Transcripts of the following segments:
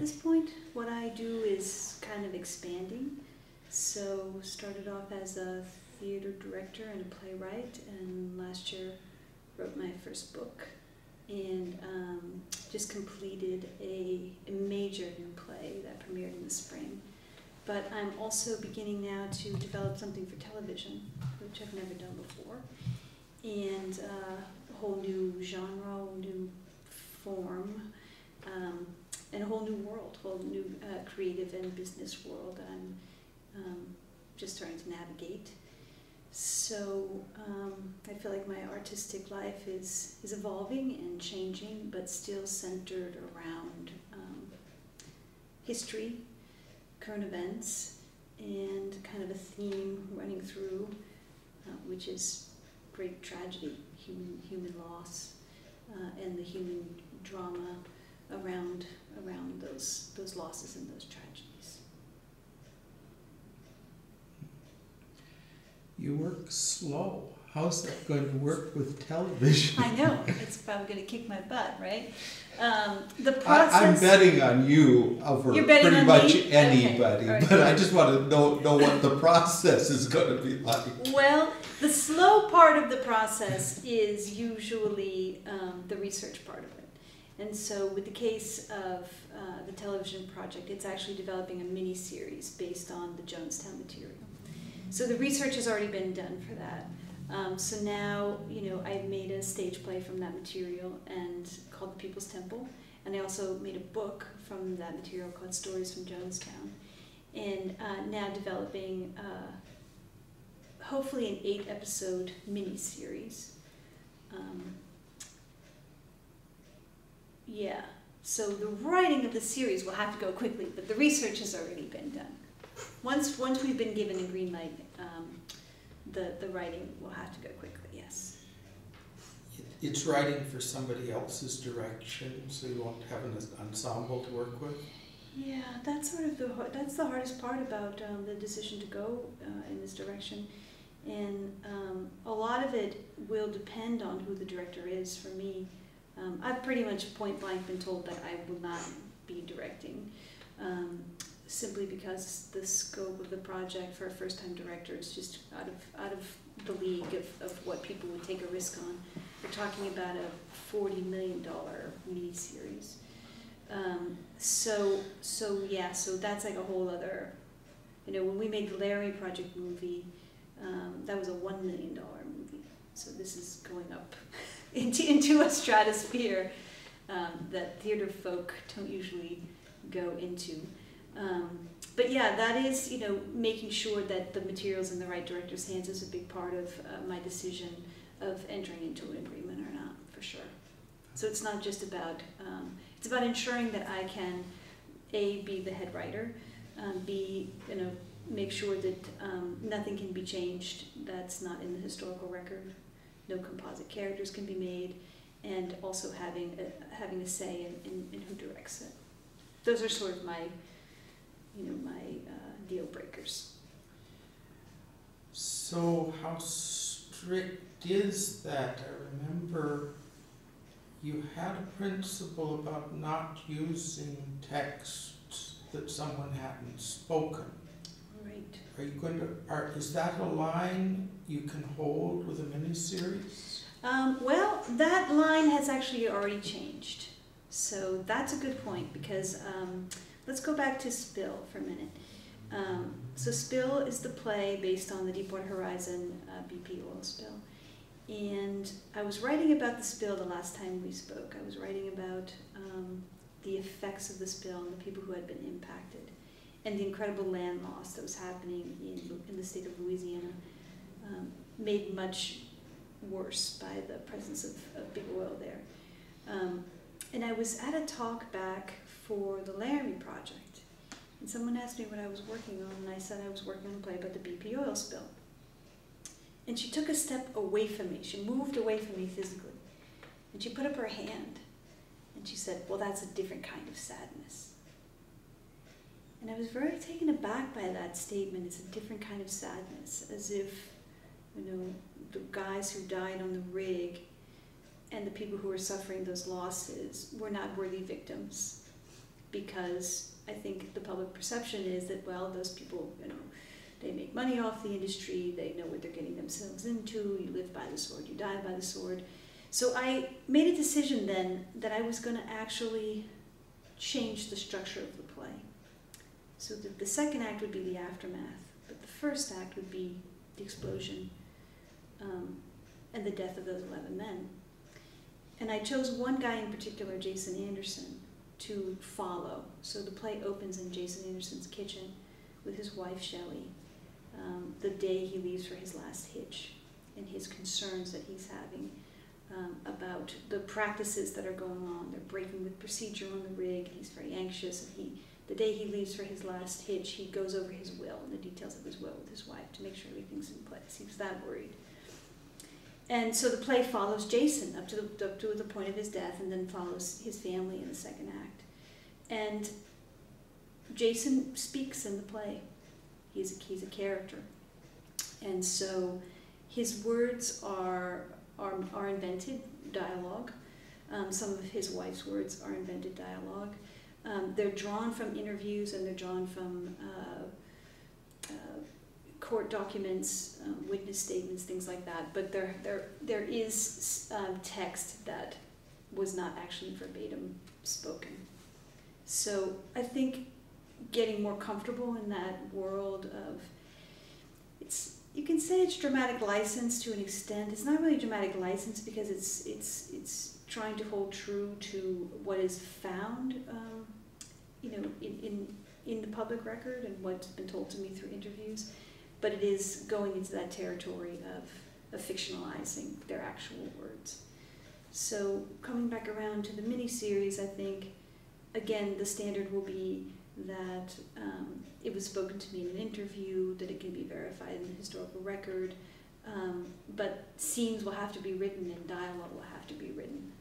this point, what I do is kind of expanding. So started off as a theater director and a playwright, and last year wrote my first book, and just completed a major new play that premiered in the spring. But I'm also beginning now to develop something for television, which I've never done before, and a whole new genre, a whole new form, and a whole new world, whole new creative and business world that I'm just starting to navigate. So I feel like my artistic life is evolving and changing, but still centered around history, current events, and kind of a theme running through, which is great tragedy, human loss, and the human drama around those losses and those tragedies. You work slow. How's that going to work with television? I know, it's probably going to kick my butt, right? The process. I'm betting on you over pretty much anybody, okay. Right. But I just want to know what the process is going to be like. Well, the slow part of the process is usually the research part of it. And so with the case of the television project, it's actually developing a mini-series based on the Jonestown material. So the research has already been done for that. So now, I've made a stage play from that material and called The People's Temple. And I also made a book from that material called Stories from Jonestown. And now developing hopefully an 8-episode mini-series. Yeah, so the writing of the series will have to go quickly, but the research has already been done. Once we've been given a green light, the writing will have to go quickly, yes. It's writing for somebody else's direction, so you won't have an ensemble to work with? Yeah, that's the hardest part about the decision to go in this direction. And a lot of it will depend on who the director is. For me, I've pretty much point blank been told that I will not be directing, simply because the scope of the project for a first-time director is just out of the league of what people would take a risk on. We're talking about a $40 million miniseries. So that's like a whole other, when we made the Larry Project movie, that was a $1 million movie. So this is going up into a stratosphere that theater folk don't usually go into. But yeah, that is, making sure that the material's in the right director's hands is a big part of my decision of entering into an agreement or not, for sure. So it's not just about, it's about ensuring that I can, A, be the head writer, B, make sure that nothing can be changed that's not in the historical record, no composite characters can be made, and also having a say in who directs it. Those are sort of my deal breakers. So how strict is that? I remember you had a principle about not using texts that someone hadn't spoken. Right. Are you going to? Is that a line you can hold with a miniseries? Well, that line has actually already changed. So that's a good point, because let's go back to Spill for a minute. So Spill is the play based on the Deepwater Horizon BP oil spill. And I was writing about the spill the last time we spoke. I was writing about the effects of the spill and the people who had been impacted, and the incredible land loss that was happening in the state of Louisiana, made much worse by the presence of big oil there. And I was at a talk back for the Laramie Project, and someone asked me what I was working on, and I said I was working on a play about the BP oil spill. And she took a step away from me. She moved away from me physically. And she put up her hand. And she said, well, that's a different kind of sadness. And I was very taken aback by that statement. It's a different kind of sadness. As if, the guys who died on the rig and the people who were suffering those losses were not worthy victims. because I think the public perception is that, well, those people, you know, they make money off the industry, they know what they're getting themselves into, you live by the sword, you die by the sword. So I made a decision then that I was going to actually change the structure of the play. So that the second act would be the aftermath, but the first act would be the explosion and the death of those 11 men. And I chose one guy in particular, Jason Anderson, to follow. So the play opens in Jason Anderson's kitchen with his wife, Shelley, the day he leaves for his last hitch, and his concerns that he's having about the practices that are going on. They're breaking with procedure on the rig, and he's very anxious. And the day he leaves for his last hitch, he goes over his will and the details of his will with his wife to make sure everything's in place. He was that worried. And so the play follows Jason up to the point of his death, and then follows his family in the second act. And Jason speaks in the play. He's a character. And so his words are invented dialogue. Some of his wife's words are invented dialogue. They're drawn from interviews, and they're drawn from court documents, witness statements, things like that. But there is text that was not actually verbatim spoken. So I think getting more comfortable in that world of, you can say it's dramatic license to an extent. It's not really dramatic license because it's trying to hold true to what is found, you know, in the public record and what's been told to me through interviews. But it is going into that territory of fictionalizing their actual words. So coming back around to the miniseries, I think, again, the standard will be that it was spoken to me in an interview, that it can be verified in the historical record, but scenes will have to be written and dialogue will have to be written,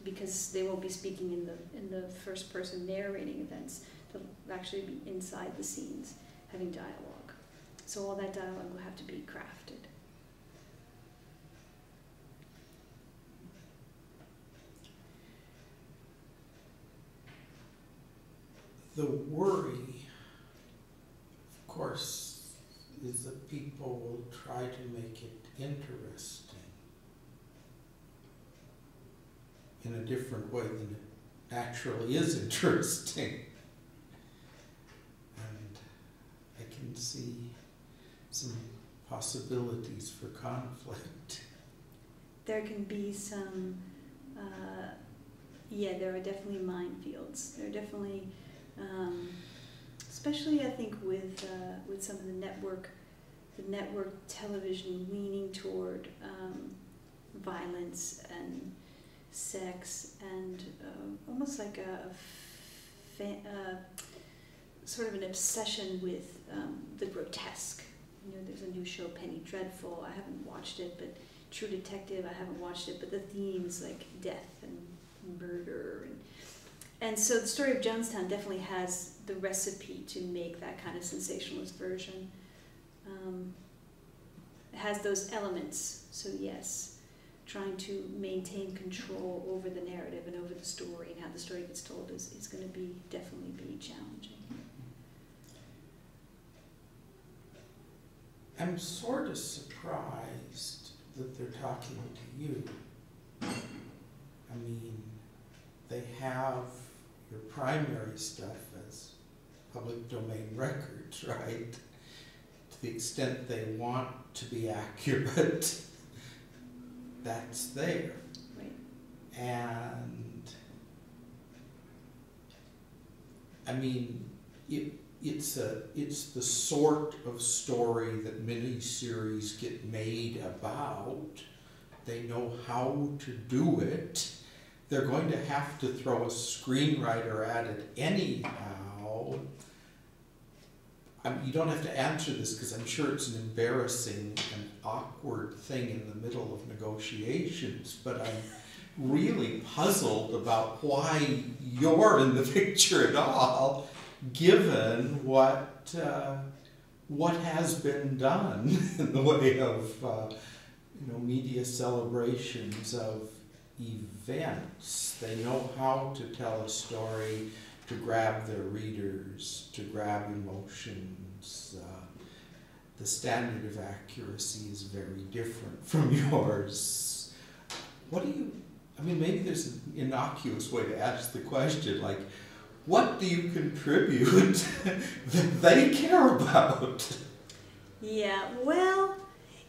because they won't be speaking in the first person narrating events. They'll actually be inside the scenes having dialogue. So all that dialogue will have to be crafted. The worry, of course, is that people will try to make it interesting in a different way than it naturally is interesting. And I can see some possibilities for conflict. There can be some, there are definitely minefields. There are definitely, especially I think with some of the network television leaning toward violence and sex and almost like sort of an obsession with the grotesque. You know, there's a new show, Penny Dreadful. I haven't watched it, but True Detective, I haven't watched it, but the themes like death and murder. And so the story of Jonestown definitely has the recipe to make that kind of sensationalist version. It has those elements, so yes, trying to maintain control over the narrative and over the story and how the story gets told is going to definitely be challenging. I'm sort of surprised that they're talking to you. I mean, they have your primary stuff as public domain records, right? To the extent they want to be accurate, that's there. Right. And I mean, it's the sort of story that miniseries get made about. They know how to do it. They're going to have to throw a screenwriter at it anyhow. You don't have to answer this because I'm sure it's an embarrassing and awkward thing in the middle of negotiations, but I'm really puzzled about why you're in the picture at all, given what has been done in the way of media celebrations of events. They know how to tell a story to grab their readers, to grab emotions. The standard of accuracy is very different from yours. What do you, I mean, maybe there's an innocuous way to ask the question, like, what do you contribute that they care about? Yeah, well,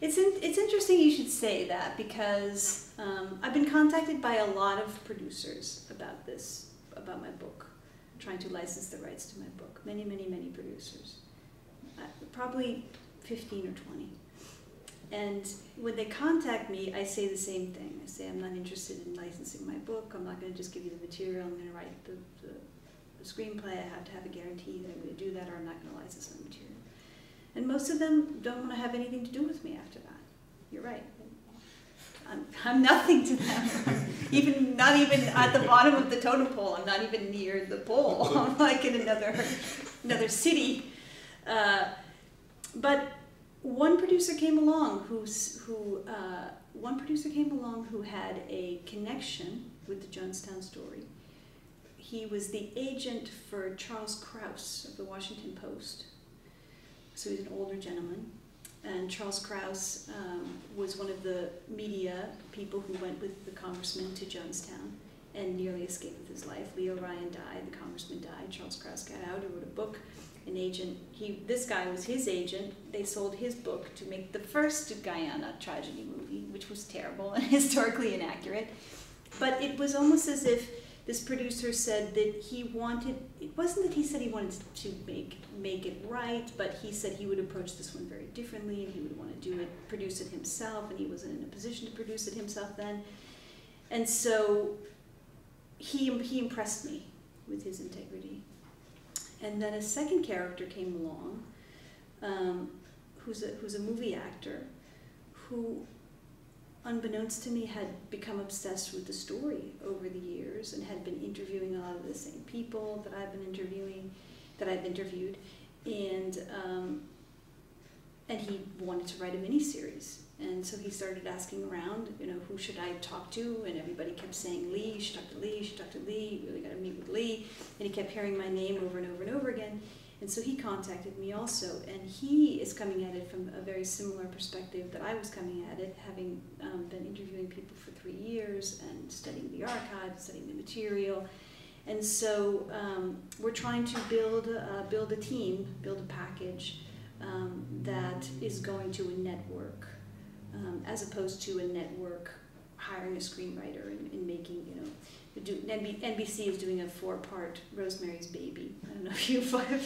it's interesting you should say that, because I've been contacted by a lot of producers about this, about my book, trying to license the rights to my book. Many, many, many producers. Probably 15 or 20. And when they contact me, I say the same thing. I say, I'm not interested in licensing my book. I'm not going to just give you the material. I'm going to write the screenplay. I have to have a guarantee that I'm going to do that, or I'm not going to license the material. And most of them don't want to have anything to do with me after that. You're right. I'm nothing to them. Not even at the bottom of the totem pole. I'm not even near the pole. I'm like in another city. But one producer came along who had a connection with the Jonestown story. He was the agent for Charles Kraus of the Washington Post. So he's an older gentleman. And Charles Kraus was one of the media people who went with the congressman to Jonestown and nearly escaped with his life. Leo Ryan died, the congressman died, Charles Kraus got out, he wrote a book. An agent, this guy was his agent. They sold his book to make the first Guyana tragedy movie, which was terrible and historically inaccurate. But it was almost as if this producer said that he wanted, it wasn't that he said he wanted to make it right, but he said he would approach this one very differently, and he would want to produce it himself, and he wasn't in a position to produce it himself then. And so he impressed me with his integrity. And then a second character came along, who's a movie actor, who, unbeknownst to me, had become obsessed with the story over the years and had been interviewing a lot of the same people that I've interviewed, and he wanted to write a miniseries. And so he started asking around, who should I talk to? And everybody kept saying, Leigh, you should talk to Leigh, you should talk to Leigh, you really got to meet with Leigh. And he kept hearing my name over and over and over again. And so he contacted me also. And he is coming at it from a very similar perspective that I was coming at it, having been interviewing people for 3 years and studying the archives, studying the material. And so we're trying to build a team, build a package that is going to a network. As opposed to a network hiring a screenwriter and making, NBC is doing a 4-part Rosemary's Baby. I don't know if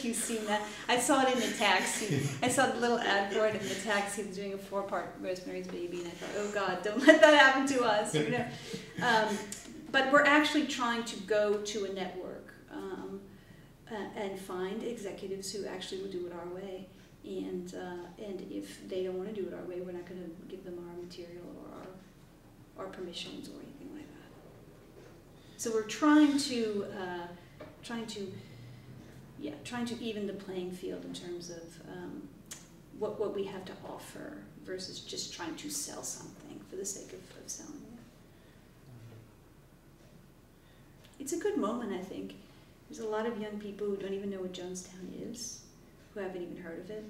you've seen that. I saw it in the taxi. I saw the little ad for it in the taxi. He was doing a 4-part Rosemary's Baby, and I thought, oh God, don't let that happen to us. But we're actually trying to go to a network and find executives who actually will do it our way. And if they don't want to do it our way, we're not going to give them our material or our permissions or anything like that. So we're trying to even the playing field in terms of what we have to offer versus just trying to sell something for the sake of selling it. It's a good moment, I think. There's a lot of young people who don't even know what Jonestown is, who haven't even heard of it,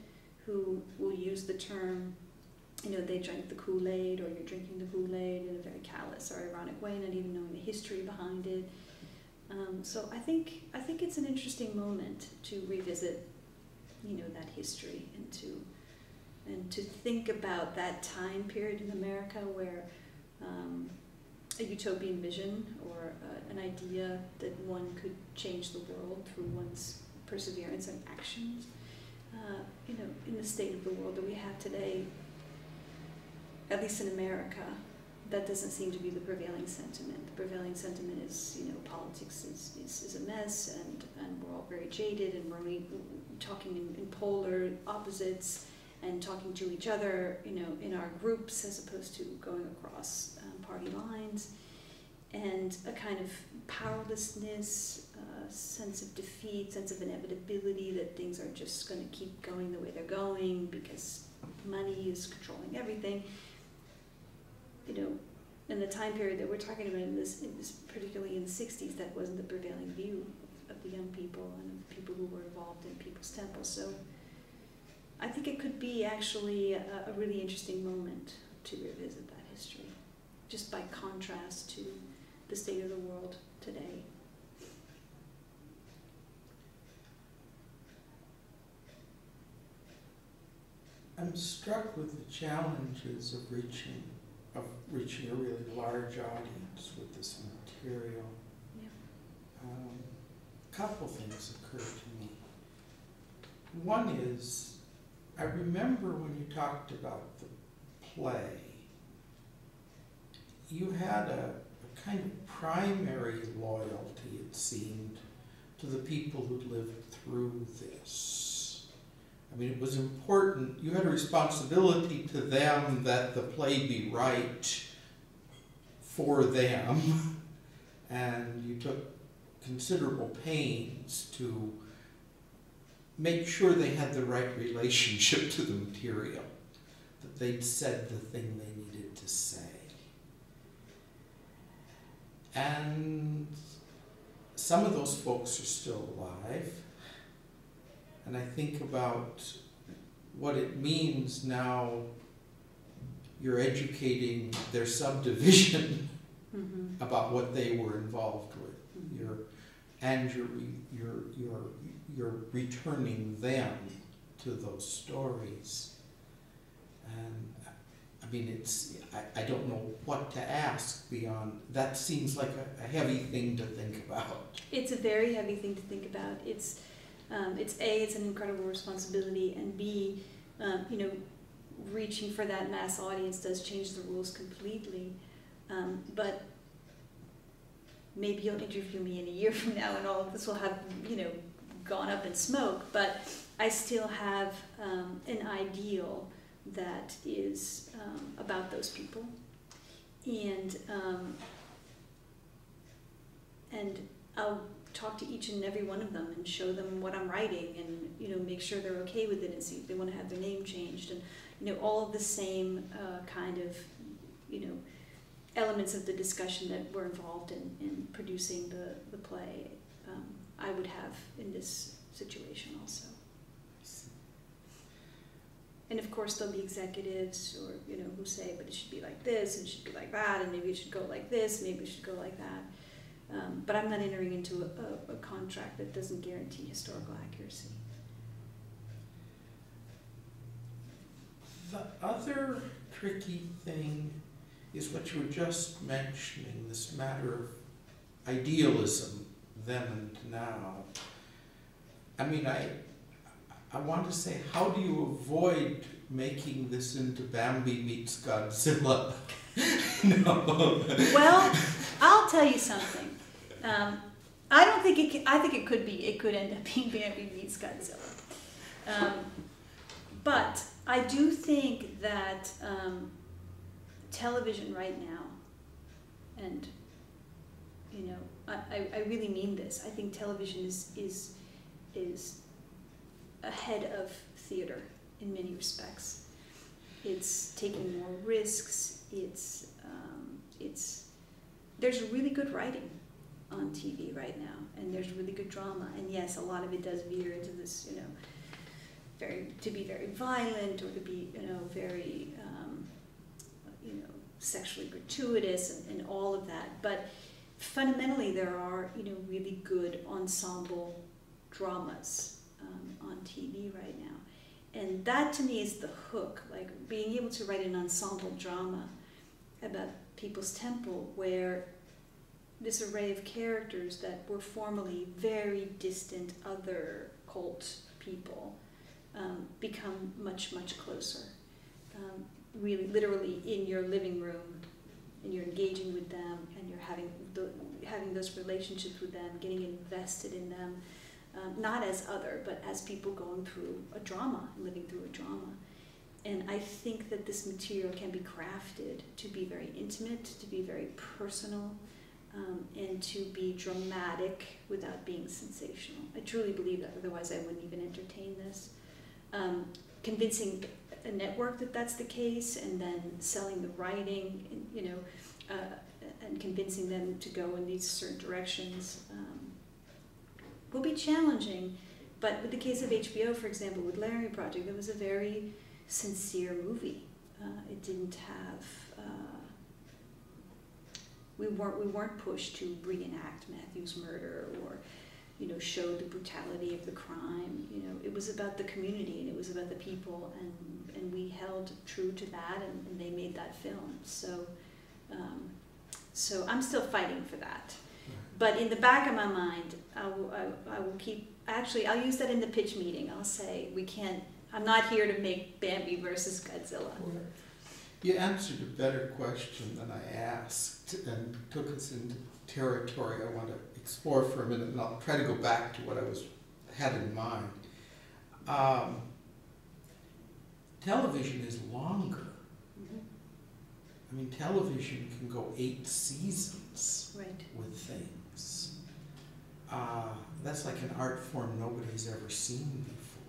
who will use the term, they drank the Kool-Aid, or you're drinking the Kool-Aid in a very callous or ironic way, not even knowing the history behind it. So I think it's an interesting moment to revisit, that history and to think about that time period in America where a utopian vision or an idea that one could change the world through one's perseverance and actions. In the state of the world that we have today, at least in America, that doesn't seem to be the prevailing sentiment. The prevailing sentiment is, politics is a mess, and we're all very jaded, and we're only talking in polar opposites and talking to each other, in our groups as opposed to going across party lines, and a kind of powerlessness, sense of defeat, sense of inevitability that things are just going to keep going the way they're going because money is controlling everything. In the time period that we're talking about, in this particularly in the 60s, that wasn't the prevailing view the young people and of the people who were involved in People's Temple. So I think it could be actually a really interesting moment to revisit that history, just by contrast to the state of the world today. I'm struck with the challenges of reaching a really large audience with this material. Yeah. A couple things occur to me. One is, I remember when you talked about the play, you had a kind of primary loyalty, it seemed, to the people who'd lived through this. I mean, it was important. You had a responsibility to them that the play be right for them, and you took considerable pains to make sure they had the right relationship to the material, that they'd said the thing they needed to say. And some of those folks are still alive. And I think about what it means now you're educating their subdivision Mm-hmm. about what they were involved with. Mm-hmm. You're returning them to those stories. And I mean, I don't know what to ask beyond, that seems like a heavy thing to think about. It's a very heavy thing to think about. It's A, it's an incredible responsibility, and B, reaching for that mass audience does change the rules completely. But maybe you'll interview me in a year from now and all of this will have, gone up in smoke, but I still have an ideal that is about those people. And I'll talk to each and every one of them and show them what I'm writing and, make sure they're okay with it and see if they want to have their name changed and, all of the same kind of, elements of the discussion that were involved in producing the play, I would have in this situation also. And of course there'll be executives or, who say, but it should be like this and it should be like that and maybe it should go like this, maybe it should go like that. But I'm not entering into a contract that doesn't guarantee historical accuracy. The other tricky thing is what you were just mentioning, this matter of idealism then and now. I mean, I want to say, how do you avoid making this into Bambi meets Godzilla? No. Well, I'll tell you something. I don't think it can, I think it could end up being Bambi meets Godzilla. But I do think that television right now, and I really mean this. I think television is ahead of theater in many respects. It's taking more risks. There's really good writing on TV right now, and there's really good drama. And yes, a lot of it does veer into this, to be very violent or to be, very, sexually gratuitous and all of that. But fundamentally, there are, really good ensemble dramas on TV right now. And that to me is the hook, like being able to write an ensemble drama about People's Temple where this array of characters that were formerly very distant other cult people become much, much closer. Really, literally in your living room, and you're engaging with them, and you're having those relationships with them, getting invested in them, not as other, but as people going through a drama, living through a drama. And I think that this material can be crafted to be very intimate, to be very personal, and to be dramatic without being sensational. I truly believe that, otherwise I wouldn't even entertain this. Convincing a network that that's the case, and then selling the writing, and convincing them to go in these certain directions. will be challenging. But with the case of HBO, for example, with Larry Project, it was a very sincere movie. It didn't have, we weren't pushed to reenact Matthew's murder or, you know, show the brutality of the crime. You know, it was about the community and it was about the people, and we held true to that, and they made that film. So, so I'm still fighting for that. But in the back of my mind, I will keep, actually, I'll use that in the pitch meeting. I'll say, we can't, I'm not here to make Bambi versus Godzilla. You answered a better question than I asked and took us into territory I want to explore for a minute, and I'll try to go back to what I had in mind. Television is longer. I mean, television can go 8 seasons with things. That's like an art form nobody's ever seen before.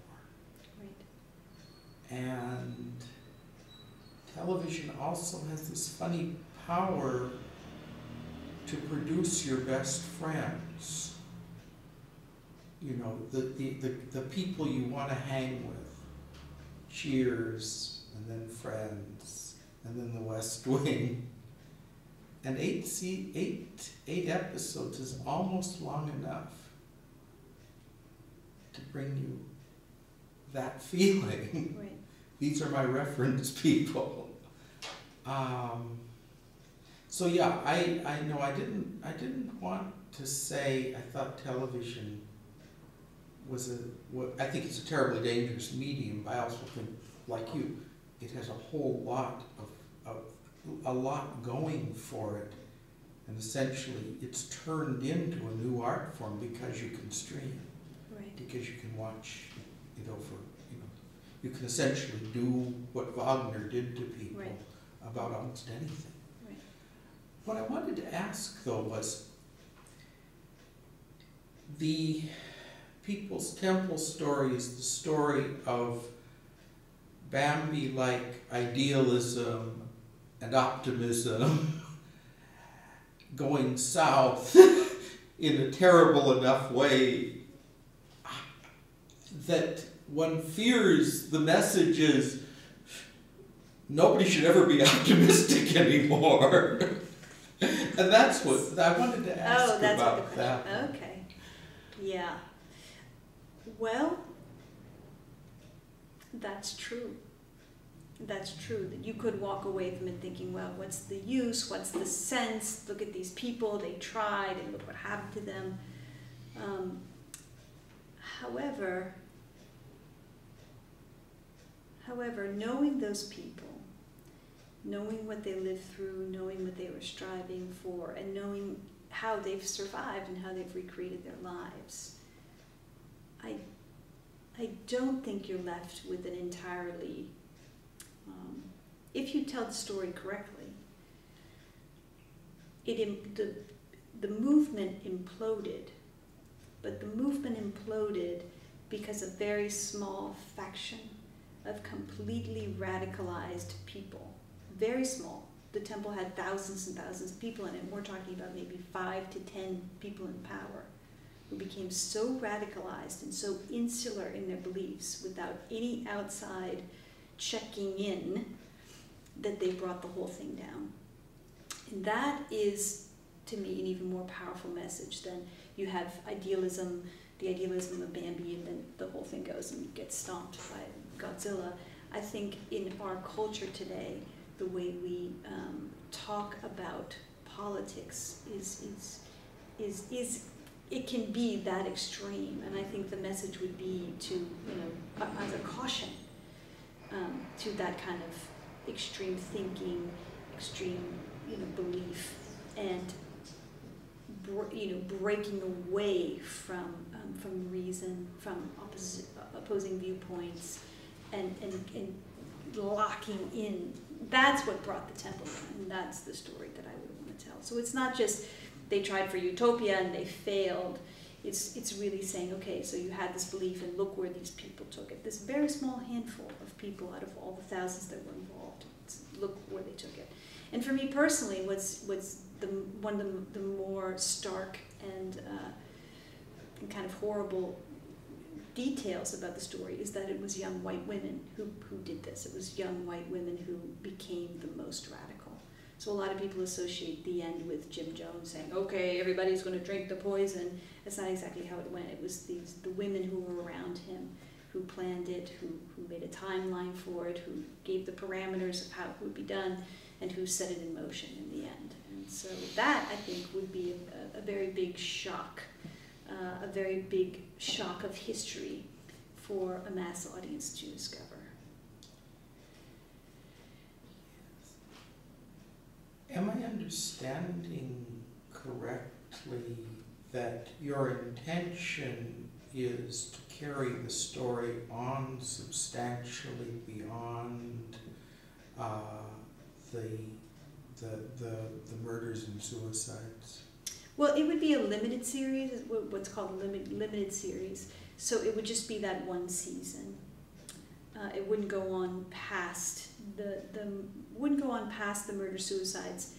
And television also has this funny power to produce your best friends. You know, the people you want to hang with. Cheers, and then Friends, and then The West Wing. And 8 episodes is almost long enough to bring you that feeling. Right. These are my reference people. So yeah, I know I didn't want to say I thought television was I think it's a terribly dangerous medium, but I also think, like you, it has a whole lot a lot going for it, and essentially it's turned into a new art form because you can stream, because you can watch it over, you know, you can essentially do what Wagner did to people about almost anything. What I wanted to ask though was the People's Temple story is the story of Bambi-like idealism and optimism going south in a terrible enough way that one fears the message is nobody should ever be optimistic anymore. And that's what I wanted to ask about that. Okay. Yeah. Well, that's true. That's true, that you could walk away from it thinking, well, what's the use? What's the sense? Look at these people, they tried, and look what happened to them. However, knowing those people, knowing what they lived through, knowing what they were striving for, and knowing how they've survived and how they've recreated their lives, I don't think you're left with an entirely, if you tell the story correctly, the movement imploded, but the movement imploded because a very small faction of completely radicalized people, very small. The temple had thousands and thousands of people in it, and we're talking about maybe 5 to 10 people in power, who became so radicalized and so insular in their beliefs without any outside checking in that they brought the whole thing down. And that is, to me, an even more powerful message than you have idealism, the idealism of Bambi, and then the whole thing goes and gets stomped by Godzilla. I think in our culture today, the way we talk about politics is it can be that extreme, and I think the message would be to, you know, as a caution to that kind of extreme thinking, extreme, you know, belief, and breaking away from reason, from opposing viewpoints, and locking in. That's what brought the temple down, and that's the story that I would want to tell. So it's not just they tried for utopia and they failed. It's really saying, okay, so you had this belief, and look where these people took it. This very small handful of people out of all the thousands that were involved, look where they took it. And for me personally, what's one of the more stark and kind of horrible details about the story is that it was young white women who did this. It was young white women who became the most radical. So a lot of people associate the end with Jim Jones saying, okay, everybody's going to drink the poison. That's not exactly how it went. It was the women who were around him who planned it, who made a timeline for it, who gave the parameters of how it would be done, and who set it in motion in the end. And so that, I think, would be a very big shock, a very big shock of history for a mass audience to discover. Am I understanding correctly that your intention is to carry the story on substantially beyond the murders and suicides? Well, it would be a limited series, what's called a limited series. So it would just be that one season. It wouldn't go on past the murder suicides.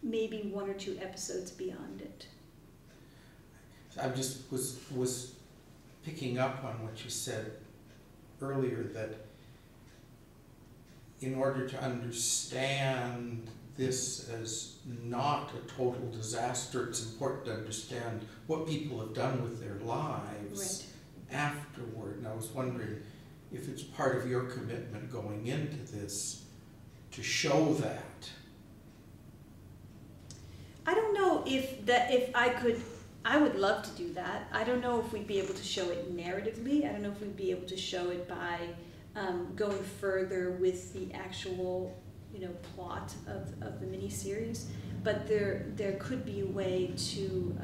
Maybe 1 or 2 episodes beyond it. I just was picking up on what you said earlier, that in order to understand this as not a total disaster, it's important to understand what people have done with their lives afterward. And I was wondering if it's part of your commitment going into this to show that. I don't know I would love to do that. I don't know if we'd be able to show it narratively. I don't know if we'd be able to show it by going further with the actual, plot of the miniseries. But there could be a way to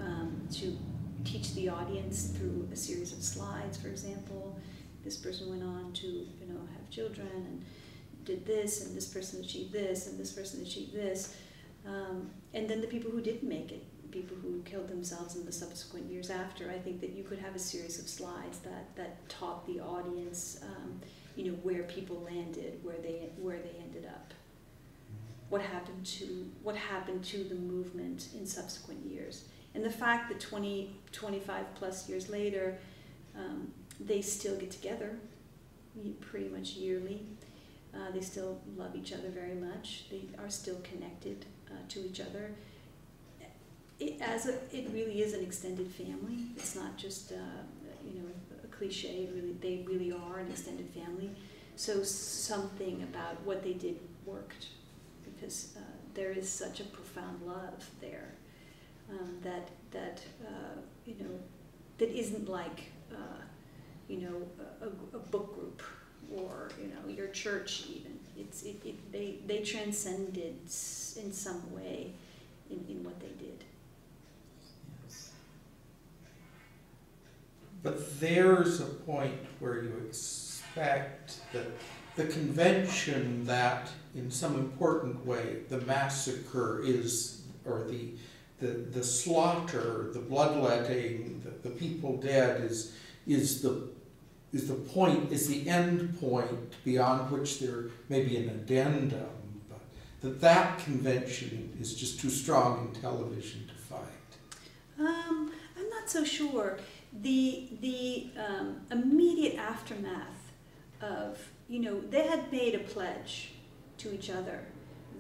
teach the audience through a series of slides. For example, this person went on to have children and did this, and this person achieved this, and this person achieved this, and then the people who didn't make it, people who killed themselves in the subsequent years after. I think that you could have a series of slides that taught the audience, where people landed, where they ended up, what happened to the movement in subsequent years, and the fact that 25 plus years later, they still get together, pretty much yearly. They still love each other very much. They are still connected to each other. It really is an extended family. It's not just a cliche. They really are an extended family. So something about what they did worked, because there is such a profound love there that isn't like a book group or your church even. They transcended in some way in what they did. Yes. But there's a point where you expect that the convention that in some important way the massacre is, or the slaughter, the bloodletting, the people dead is the end point beyond which there may be an addendum, but that convention is just too strong in television to fight. I'm not so sure. The immediate aftermath of, they had made a pledge to each other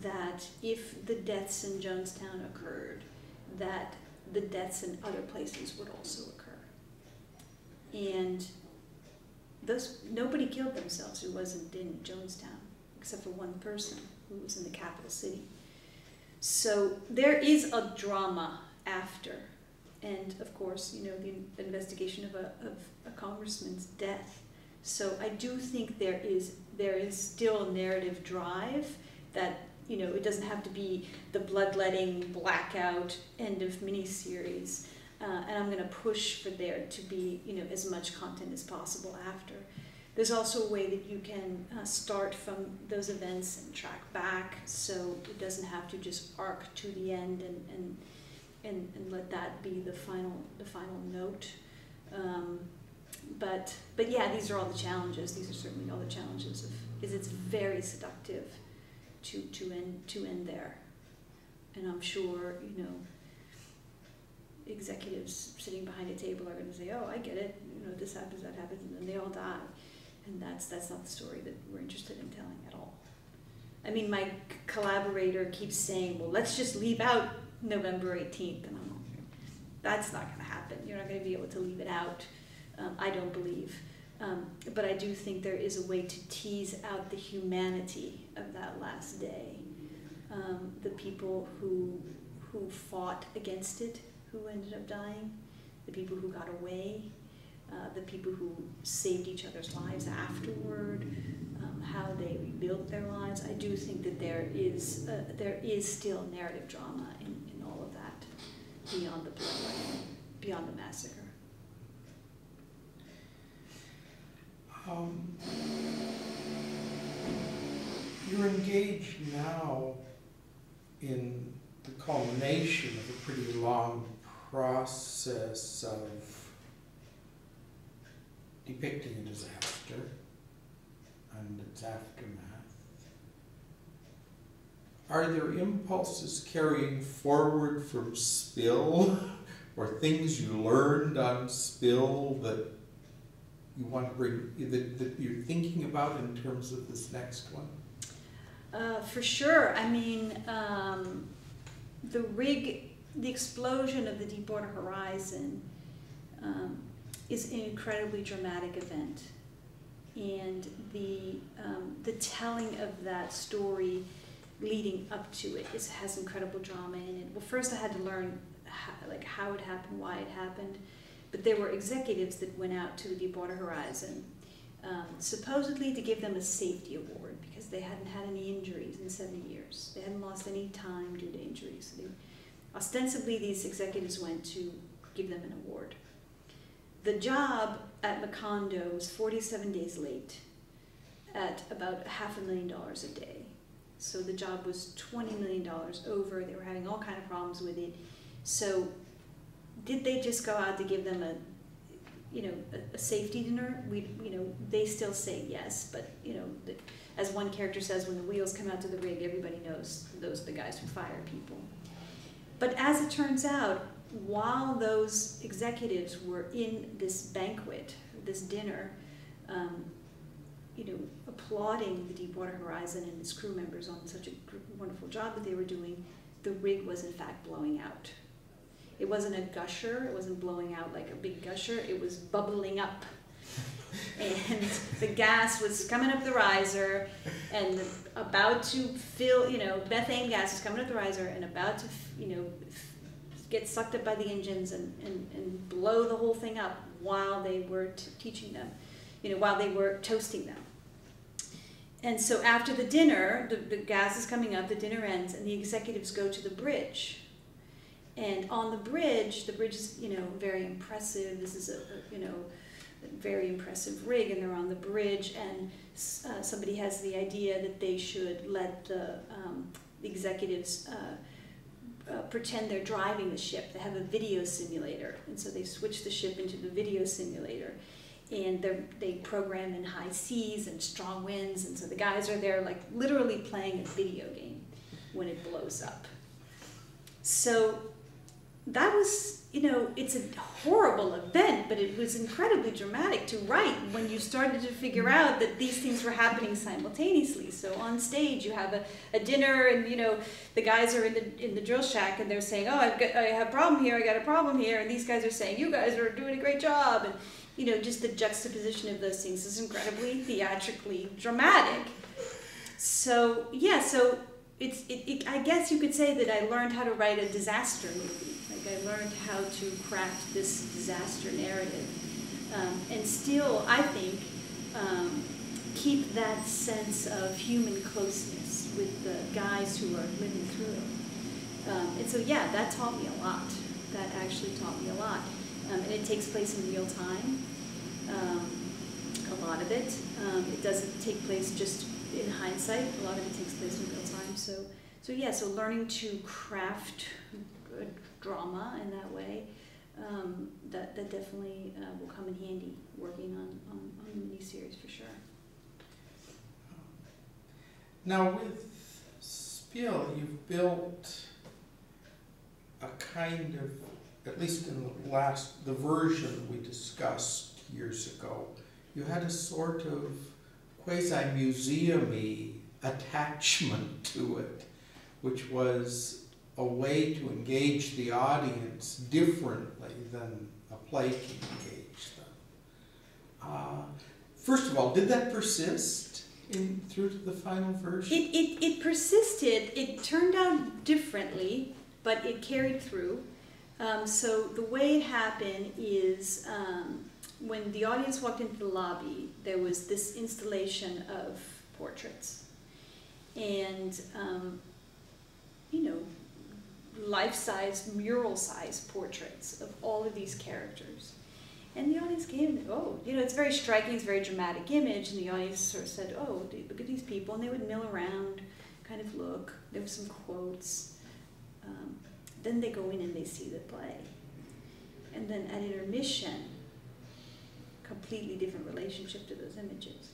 that if the deaths in Jonestown occurred, that the deaths in other places would also occur. And nobody killed themselves who wasn't in Jonestown, except for one person who was in the capital city. So there is a drama after, and of course, the investigation of a congressman's death. So I do think there is still a narrative drive that, it doesn't have to be the bloodletting, blackout, end of miniseries. And I'm going to push for there to be, as much content as possible after. There's also a way that you can start from those events and track back, so it doesn't have to just arc to the end and let that be the final note. But yeah, these are all the challenges. These are certainly all the challenges is it's very seductive to end there, and I'm sure executives sitting behind a table are going to say, oh, I get it, you know, this happens, that happens, and then they all die. And that's not the story that we're interested in telling at all. I mean, my collaborator keeps saying, well, let's just leave out November 18th. And I'm like, that's not going to happen. You're not going to be able to leave it out, I don't believe. But I do think there is a way to tease out the humanity of that last day. The people who fought against it, who ended up dying, the people who got away, the people who saved each other's lives afterward, how they rebuilt their lives. I do think that there is still narrative drama in all of that, beyond the playwright, beyond the massacre. You're engaged now in the culmination of a pretty long process of depicting a disaster and its aftermath. Are there impulses carrying forward from Spill, or things you learned on Spill that you want to bring, that you're thinking about in terms of this next one? For sure. I mean, the explosion of the Deepwater Horizon is an incredibly dramatic event, and the telling of that story leading up to it has incredible drama in it. Well, first I had to learn how it happened, why it happened, but there were executives that went out to the Deepwater Horizon supposedly to give them a safety award because they hadn't had any injuries in 7 years. They hadn't lost any time due to injuries. So ostensibly, these executives went to give them an award. The job at Macondo was 47 days late at about $500,000 a day. So the job was $20 million over. They were having all kinds of problems with it. So did they just go out to give them a safety dinner? They still say yes, but as one character says, when the wheels come out to the rig, everybody knows those are the guys who fire people. But as it turns out, while those executives were in this banquet, this dinner, applauding the Deepwater Horizon and its crew members on such a wonderful job that they were doing, the rig was in fact blowing out. It wasn't a gusher, it wasn't blowing out like a big gusher, it was bubbling up. And the gas was coming up the riser and about to fill, methane gas was coming up the riser and about to, get sucked up by the engines and blow the whole thing up while they were teaching them, while they were toasting them. And so after the dinner, the gas is coming up, the dinner ends, and the executives go to the bridge. And on the bridge is, very impressive. This is a very impressive rig, and they're on the bridge, and somebody has the idea that they should let the executives pretend they're driving the ship. They have a video simulator, and so they switch the ship into the video simulator. And they program in high seas and strong winds, and so the guys are there like literally playing a video game when it blows up. So that was, it's a horrible event, but it was incredibly dramatic to write when you started to figure out that these things were happening simultaneously. So on stage you have a dinner, and the guys are in the drill shack, and they're saying, oh, I have a problem here, I got a problem here, and these guys are saying, you guys are doing a great job, and just the juxtaposition of those things is incredibly theatrically dramatic. So yeah, so I guess you could say that I learned how to write a disaster movie. Like I learned how to craft this disaster narrative, and still, I think, keep that sense of human closeness with the guys who are living through it. And so yeah, that taught me a lot. That actually taught me a lot. And it takes place in real time, a lot of it. It doesn't take place just in hindsight. A lot of it takes place in real time. So yeah, so learning to craft good drama in that way, that definitely will come in handy working on the miniseries for sure. Now with Spill, you've built a kind of at least in the version we discussed years ago, you had a sort of quasi-museum-y attachment to it, which was a way to engage the audience differently than a play can engage them. First of all, did that persist through to the final version? It persisted. It turned out differently, but it carried through. So the way it happened is when the audience walked into the lobby, there was this installation of portraits. And, life-size, mural-size portraits of all of these characters. And the audience came and, it's very striking, it's a very dramatic image, and the audience sort of said, look at these people, and they would mill around, kind of look. There were some quotes. Then they go in and they see the play. And then at intermission, completely different relationship to those images.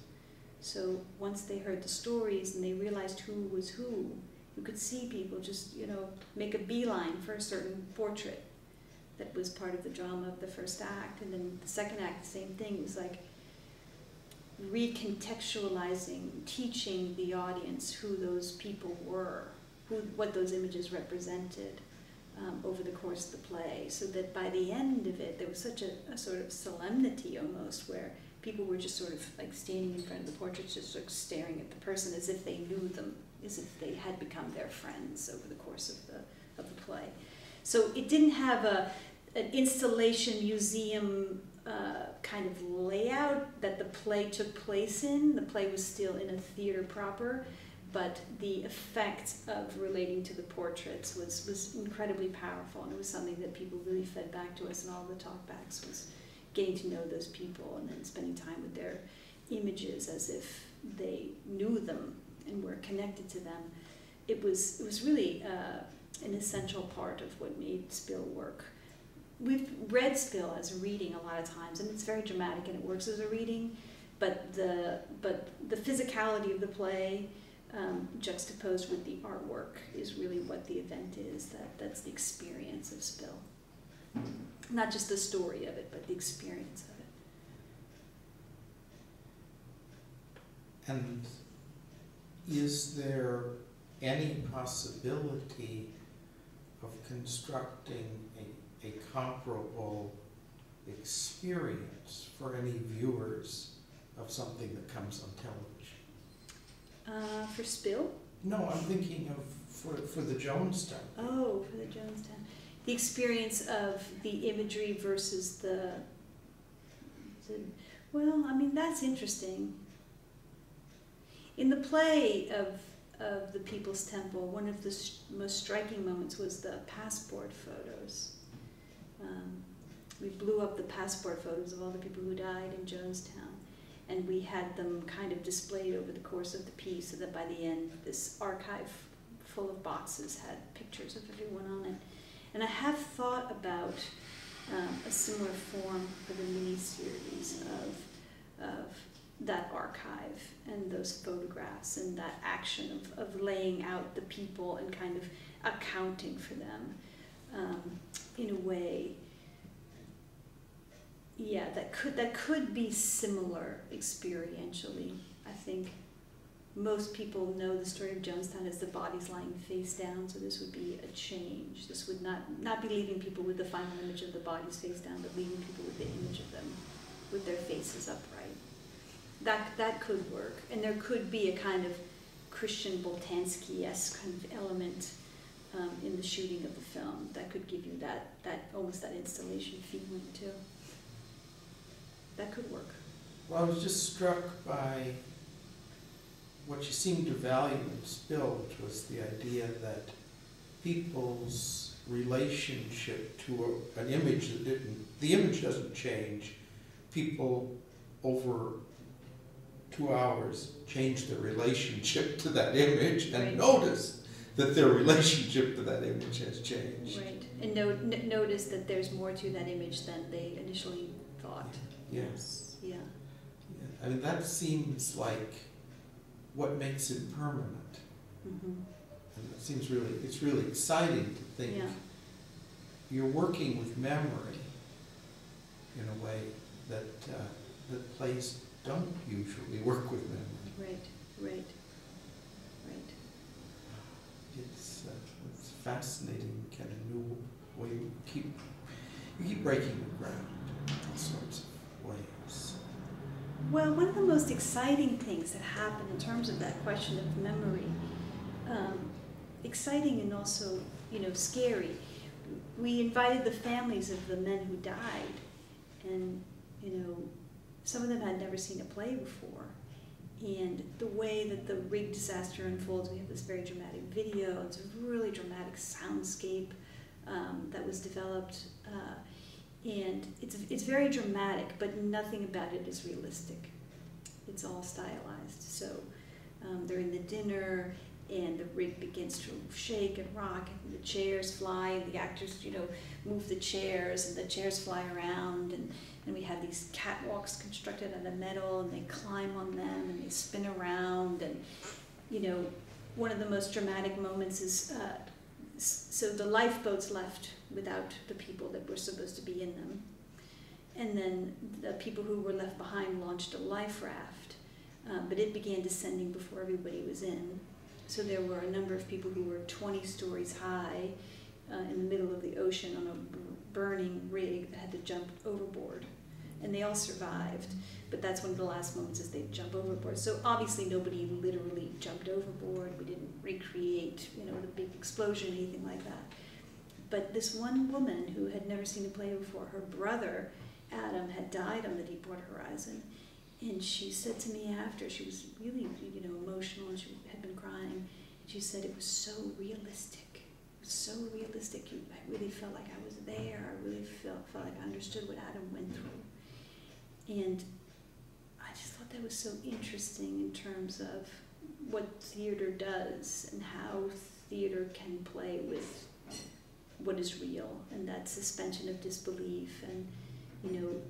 So once they heard the stories and they realized who was who, you could see people just, make a beeline for a certain portrait that was part of the drama of the first act. And then the second act, the same thing. It was like recontextualizing, teaching the audience who those people were, what those images represented over the course of the play, so that by the end of it, there was such a sort of solemnity almost, where people were just sort of like standing in front of the portraits, just sort of staring at the person as if they knew them, as if they had become their friends over the course of the play. So it didn't have an installation museum kind of layout that the play took place in. The play was still in a theater proper, but the effect of relating to the portraits was incredibly powerful, and it was something that people really fed back to us in all the talkbacks, was getting to know those people and then spending time with their images as if they knew them and were connected to them. It was really an essential part of what made Spill work. We've read Spill as a reading a lot of times, and it's very dramatic and it works as a reading, but the physicality of the play juxtaposed with the artwork is really what the event is. That's the experience of Spill. Not just the story of it, but the experience of it. And is there any possibility of constructing a comparable experience for any viewers of something that comes on television? For Spill? No, I'm thinking of for the Jonestown. Oh, for the Jonestown. The experience of the imagery versus well, I mean, that's interesting. In the play of the People's Temple, one of the most striking moments was the passport photos. We blew up the passport photos of all the people who died in Jonestown, and we had them kind of displayed over the course of the piece, so that by the end, this archive full of boxes had pictures of everyone on it. And I have thought about a similar form for the mini-series of that archive and those photographs and that action of laying out the people and kind of accounting for them in a way. Yeah, that could be similar experientially. I think most people know the story of Jonestown as the bodies lying face down, so this would be a change. This would not be leaving people with the final image of the bodies face down, but leaving people with the image of them with their faces upright. That could work, and there could be a kind of Christian Boltanski-esque kind of element in the shooting of the film that could give you that almost that installation feeling too. That could work. Well, I was just struck by what you seemed to value in Spill, which was the idea that people's relationship to an image the image doesn't change. People over 2 hours change their relationship to that image and right. Notice that their relationship to that image has changed. Right, and notice that there's more to that image than they initially thought. Yes. Yeah. I mean, that seems like what makes it permanent. Mm-hmm. And it's really exciting to think. Yeah. you're working with memory in a way that that plays don't usually work with memory. Right. It's fascinating, kind of new way you keep breaking the ground in all sorts of ways. Well, one of the most exciting things that happened in terms of that question of memory, exciting and also, scary. We invited the families of the men who died, and, some of them had never seen a play before. And the way that the rig disaster unfolds, we have this very dramatic video. It's a really dramatic soundscape that was developed. And it's very dramatic, but nothing about it is realistic. It's all stylized. So they're in the dinner, and the rig begins to shake and rock, and the chairs fly, and the actors, move the chairs, and the chairs fly around, and we have these catwalks constructed out of metal, and they climb on them, and they spin around, and, one of the most dramatic moments is, so the lifeboats left without the people that were supposed to be in them, and then the people who were left behind launched a life raft, but it began descending before everybody was in. So there were a number of people who were 20 stories high in the middle of the ocean on a burning rig that had to jump overboard. And they all survived, but that's one of the last moments is they jump overboard. So obviously nobody literally jumped overboard. We didn't recreate, the big explosion, anything like that. But this one woman who had never seen a play before, her brother, Adam, had died on the Deepwater Horizon. And she said to me after, she was really, emotional, and she had been crying. And she said it was so realistic. It was so realistic. I really felt like I was there. I really felt like I understood what Adam went through. And I just thought that was so interesting in terms of what theater does and how theater can play with what is real, and that suspension of disbelief, and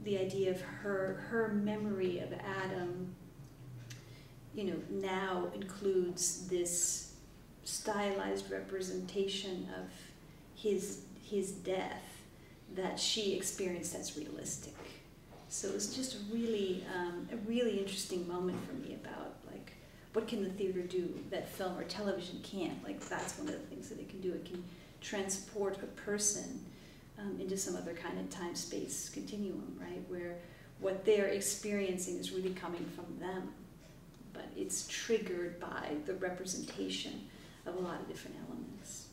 the idea of her memory of Adam, now includes this stylized representation of his death that she experienced as realistic. So it was just a really interesting moment for me about, like, what can the theater do that film or television can't? Like, that's one of the things that it can do. It can transport a person into some other kind of time-space continuum, right? Where what they're experiencing is really coming from them, but it's triggered by the representation of a lot of different elements.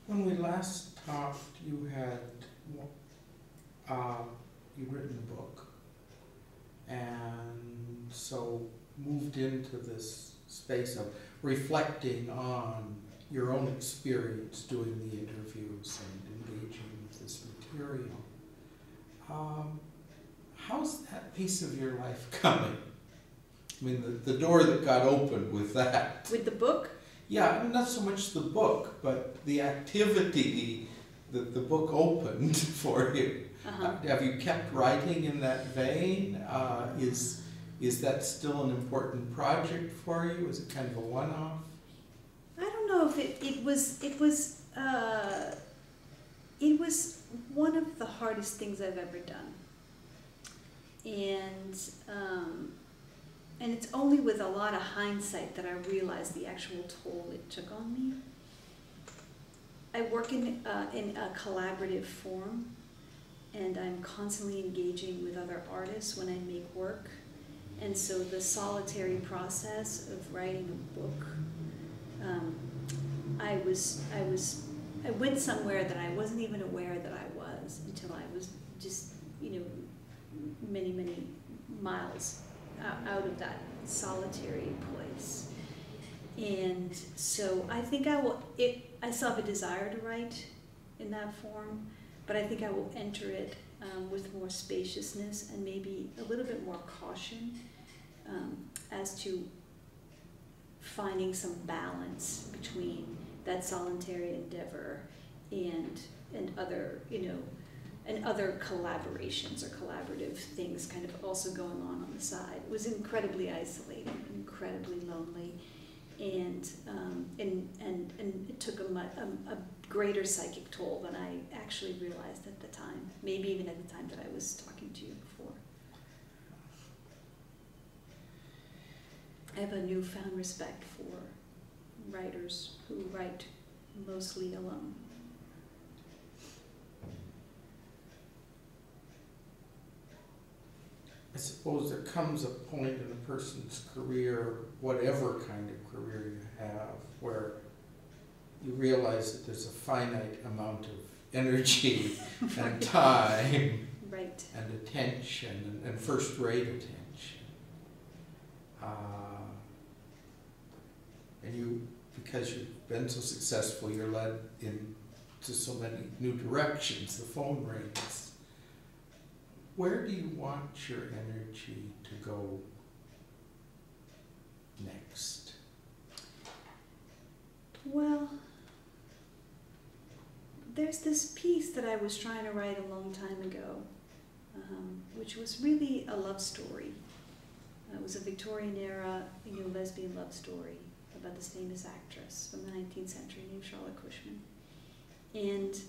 When we last talked, you had you'd written a book, and so moved into this space of reflecting on your own experience doing the interviews and engaging with this material. How's that piece of your life coming? I mean, the door that got opened with that. With the book? Yeah, I mean, not so much the book, but the activity that the book opened for you. Uh-huh. Have you kept writing in that vein? Is that still an important project for you? Is it kind of a one-off? I don't know if it was one of the hardest things I've ever done, and it's only with a lot of hindsight that I realized the actual toll it took on me. I work in a collaborative form, and I'm constantly engaging with other artists when I make work. And so the solitary process of writing a book, I went somewhere that I wasn't even aware that I was until I was just, many, many miles out of that solitary place. And so I think I still have a desire to write in that form, but I think I will enter it with more spaciousness and maybe a little bit more caution as to finding some balance between that solitary endeavor and other, and other collaborations or collaborative things kind of also going on the side. It was incredibly isolating, incredibly lonely, and it took a greater psychic toll than I actually realized at the time, maybe even at the time that I was talking to you before. I have a newfound respect for writers who write mostly alone. I suppose there comes a point in a person's career, whatever kind of career you have, where you realize that there's a finite amount of energy and time right. and attention and first-rate attention. And you, because you've been so successful, you're led into so many new directions. The phone rings. Where do you want your energy to go next? Well, there's this piece that I was trying to write a long time ago, which was really a love story. It was a Victorian era, lesbian love story about this famous actress from the 19th century named Charlotte Cushman. And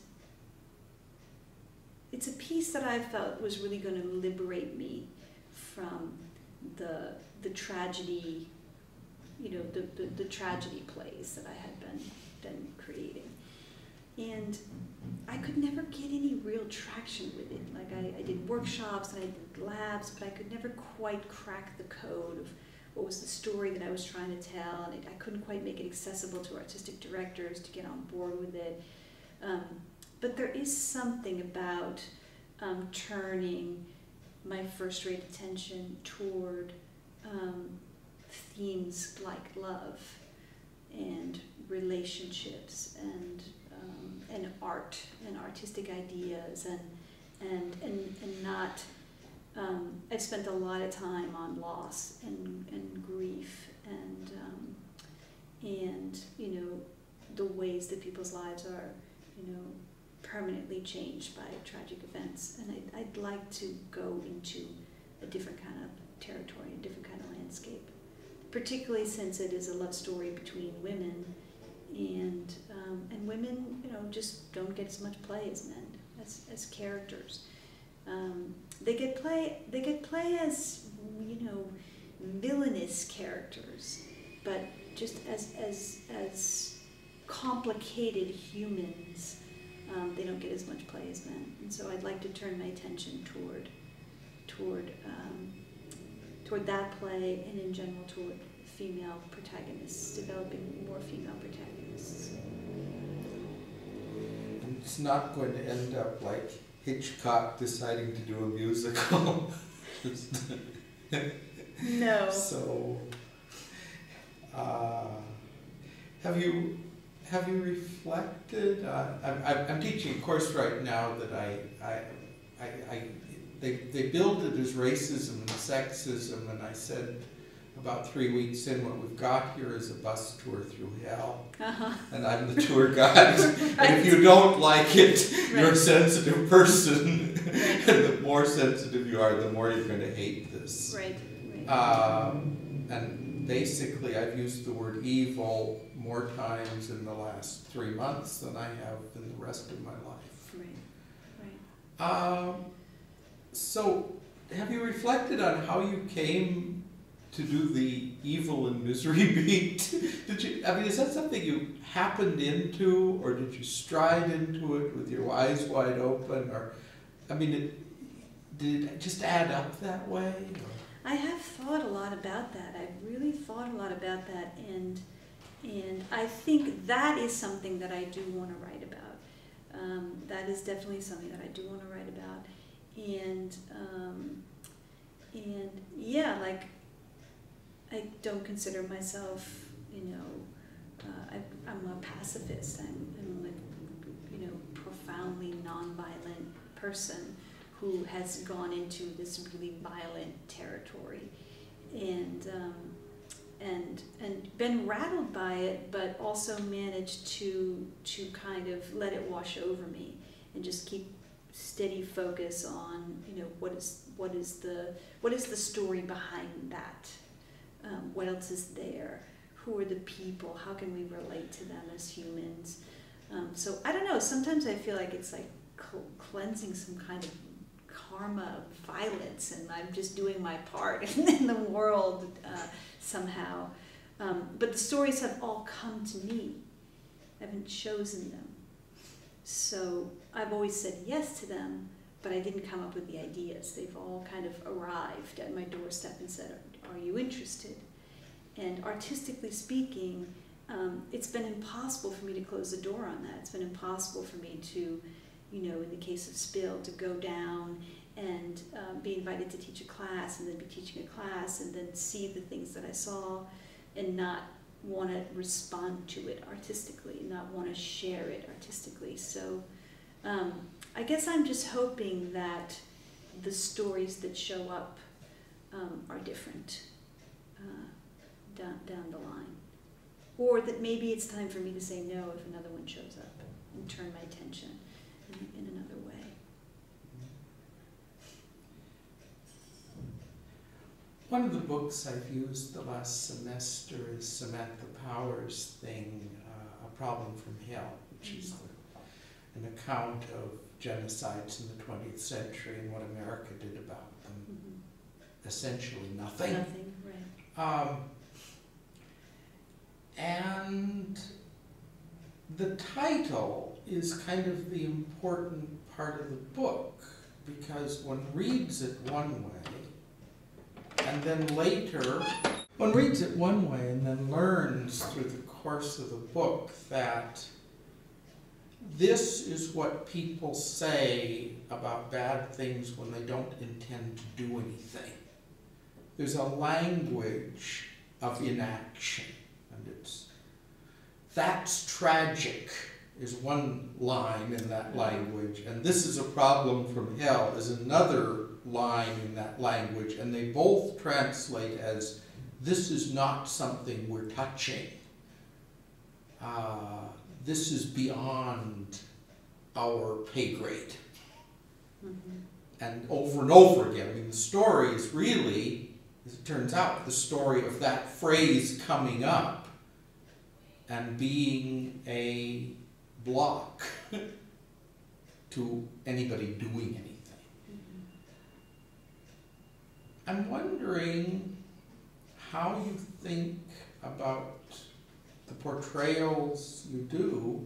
it's a piece that I felt was really going to liberate me from the tragedy, the tragedy plays that I had been creating. And I could never get any real traction with it. Like I did workshops and I did labs, but I could never quite crack the code of what was the story that I was trying to tell, and I couldn't quite make it accessible to artistic directors to get on board with it. But there is something about turning my first-rate attention toward themes like love and relationships and art and artistic ideas and not. I've spent a lot of time on loss and grief and the ways that people's lives are permanently changed by tragic events, and I'd like to go into a different kind of territory, a different kind of landscape, particularly since it is a love story between women, and women just don't get as much play as men as characters. They get play as villainous characters, but just as complicated humans. They don't get as much play as men, and so I'd like to turn my attention toward that play, and in general toward female protagonists, developing more female protagonists. And it's not going to end up like Hitchcock deciding to do a musical. No. So, have you reflected? I'm teaching a course right now that they billed it as racism and sexism, and I said about 3 weeks in, what we've got here is a bus tour through hell, and I'm the tour guide. Right. And if you don't like it, you're a Right. sensitive person, Right. and the more sensitive you are, the more you're going to hate this. Right. And basically, I've used the word evil more times in the last 3 months than I have in the rest of my life. Right. So, have you reflected on how you came to do the evil and misery beat? Is that something you happened into, or did you stride into it with your eyes wide open, or, did it just add up that way? Or? I have thought a lot about that. I've really thought a lot about that, and I think that is something that I do want to write about. That is definitely something that I do want to write about, and yeah, like I don't consider myself, I'm a pacifist. I'm like profoundly nonviolent person who has gone into this really violent territory, and been rattled by it, but also managed to kind of let it wash over me and just keep steady focus on what is the story behind that, what else is there, who are the people? How can we relate to them as humans? So I don't know, sometimes I feel like it's like cleansing some kind of karma of violence, and I'm just doing my part in the world somehow. But the stories have all come to me. I haven't chosen them. So I've always said yes to them, but I didn't come up with the ideas. They've all kind of arrived at my doorstep and said, are you interested? And artistically speaking, it's been impossible for me to close the door on that. It's been impossible for me to, you know, in the case of Spill, to go down and be invited to teach a class, and then be teaching a class, and then see the things that I saw and not want to respond to it artistically, not want to share it artistically. So I guess I'm just hoping that the stories that show up are different down the line. Or that maybe it's time for me to say no if another one shows up and turn my attention in another way. One of the books I've used the last semester is Samantha Power's thing, A Problem from Hell, which is an account of genocides in the 20th century and what America did about them. Essentially nothing. Nothing, right. And the title is kind of the important part of the book, because one reads it one way, and then later, one reads it one way and then learns through the course of the book that this is what people say about bad things when they don't intend to do anything. There's a language of inaction, and that's tragic is one line in that language, and this is a problem from hell is another line in that language, and they both translate as this is not something we're touching. This is beyond our pay grade. And over again, I mean, the story is really, as it turns out, the story of that phrase coming up and being a block to anybody doing anything. I'm wondering how you think about the portrayals you do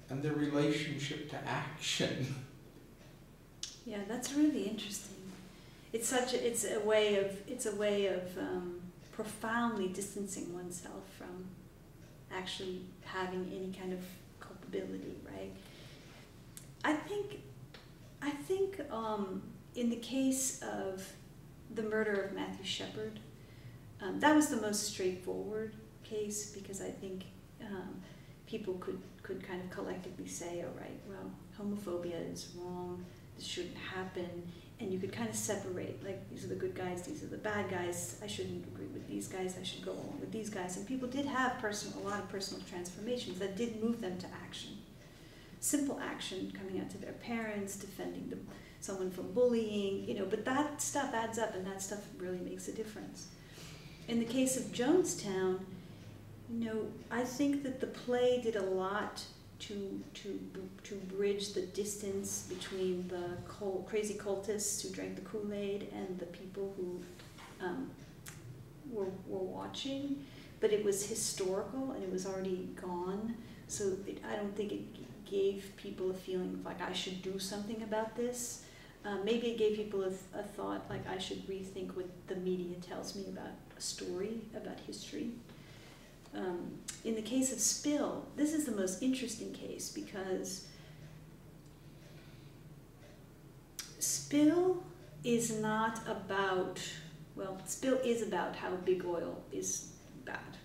and their relationship to action. Yeah, that's really interesting. It's a way of profoundly distancing oneself from actually having any kind of culpability, right? I think in the case of the murder of Matthew Shepard, that was the most straightforward case, because I think people could kind of collectively say, all right, well, homophobia is wrong, this shouldn't happen, and you could kind of separate, like, these are the good guys, these are the bad guys, I shouldn't agree with these guys, I should go along with these guys. And people did have a lot of personal transformations that did move them to action. Simple action, coming out to their parents, defending someone from bullying, but that stuff adds up, and that stuff really makes a difference. In the case of Jonestown, I think that the play did a lot to bridge the distance between the crazy cultists who drank the Kool-Aid and the people who were watching. But it was historical, and it was already gone, so I don't think it gave people a feeling of like, I should do something about this. Maybe it gave people a thought like, I should rethink what the media tells me about a story, about history. In the case of Spill, this is the most interesting case, because Spill is not about, well, Spill is about how big oil is bad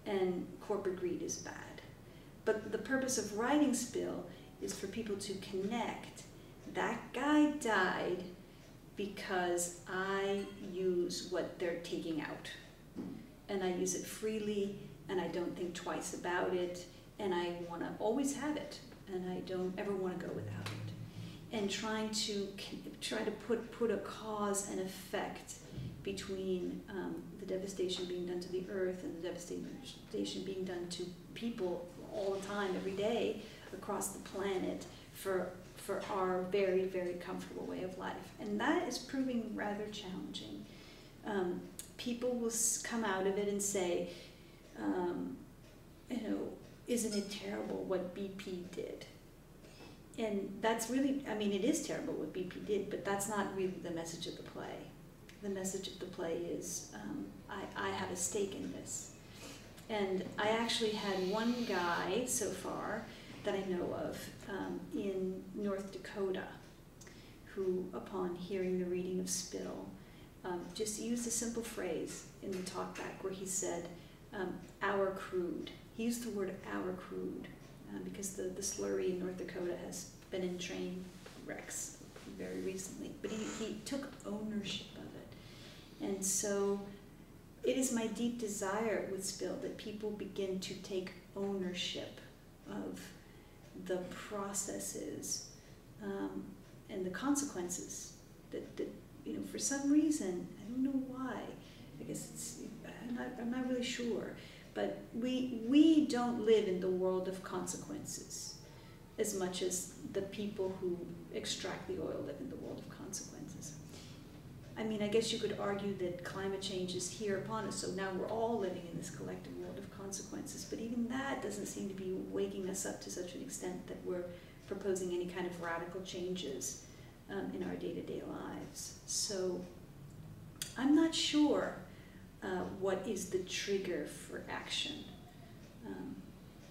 and corporate greed is bad. But the purpose of writing Spill is for people to connect. That guy died because I use what they're taking out. And I use it freely, and I don't think twice about it, and I want to always have it, and I don't ever want to go without it. And trying to put a cause and effect between the devastation being done to the earth and the devastation being done to people all the time, every day, across the planet for our very, very comfortable way of life. And that is proving rather challenging. People will come out of it and say, isn't it terrible what BP did? And that's really, I mean, it is terrible what BP did, but that's not really the message of the play. The message of the play is, I have a stake in this. And I actually had one guy so far that I know of in North Dakota who, upon hearing the reading of Spill, just used a simple phrase in the talkback where he said, our crude. He used the word our crude because the slurry in North Dakota has been in train wrecks very recently. But he took ownership of it. And so it is my deep desire with Spill that people begin to take ownership of the processes and the consequences that for some reason, I don't know why, I guess I'm not really sure, but we don't live in the world of consequences as much as the people who extract the oil live in the world of consequences. I mean, I guess you could argue that climate change is here upon us, so now we're all living in this collective world of consequences, but even that doesn't seem to be waking us up to such an extent that we're proposing any kind of radical changes in our day-to-day lives. So I'm not sure what is the trigger for action,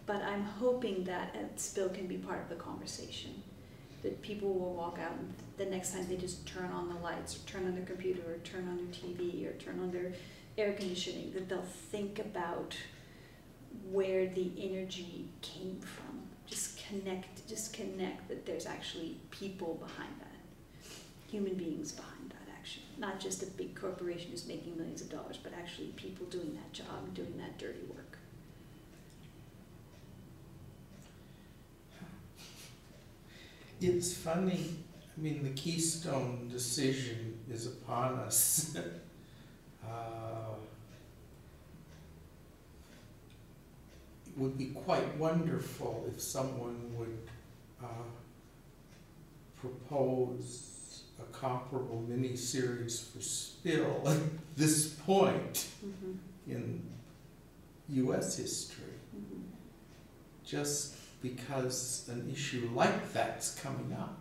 but I'm hoping that Spill can be part of the conversation, that people will walk out and the next time they just turn on the lights or turn on their computer or turn on their TV or turn on their air conditioning, that they'll think about where the energy came from. Just connect that there's actually people behind that, human beings behind that action. Not just a big corporation who's making millions of dollars, but actually people doing that job and doing that dirty work. It's funny, I mean, the Keystone decision is upon us. It would be quite wonderful if someone would propose a comparable mini-series for Spill at this point in U.S. history. Just because an issue like that's coming up.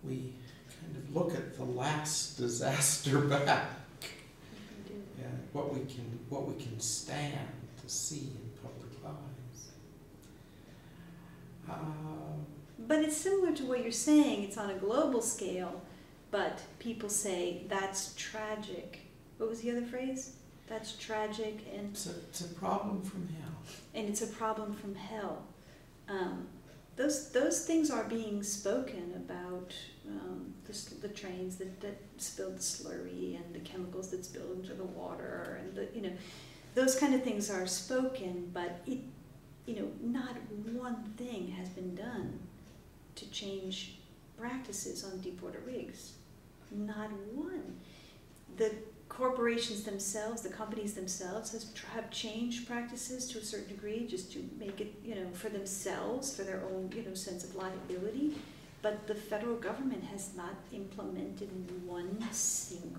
We kind of look at the last disaster back and what we can stand to see in public lives. But it's similar to what you're saying. It's on a global scale, but people say that's tragic. What was the other phrase? That's tragic, and it's a problem from hell. And it's a problem from hell. Those things are being spoken about. The trains that spilled the slurry and the chemicals that spilled into the water, and those kind of things are spoken. But not one thing has been done to change practices on deepwater rigs. Not one. The corporations themselves, the companies themselves, have changed practices to a certain degree just to make it, for themselves, for their own, sense of liability. But the federal government has not implemented one single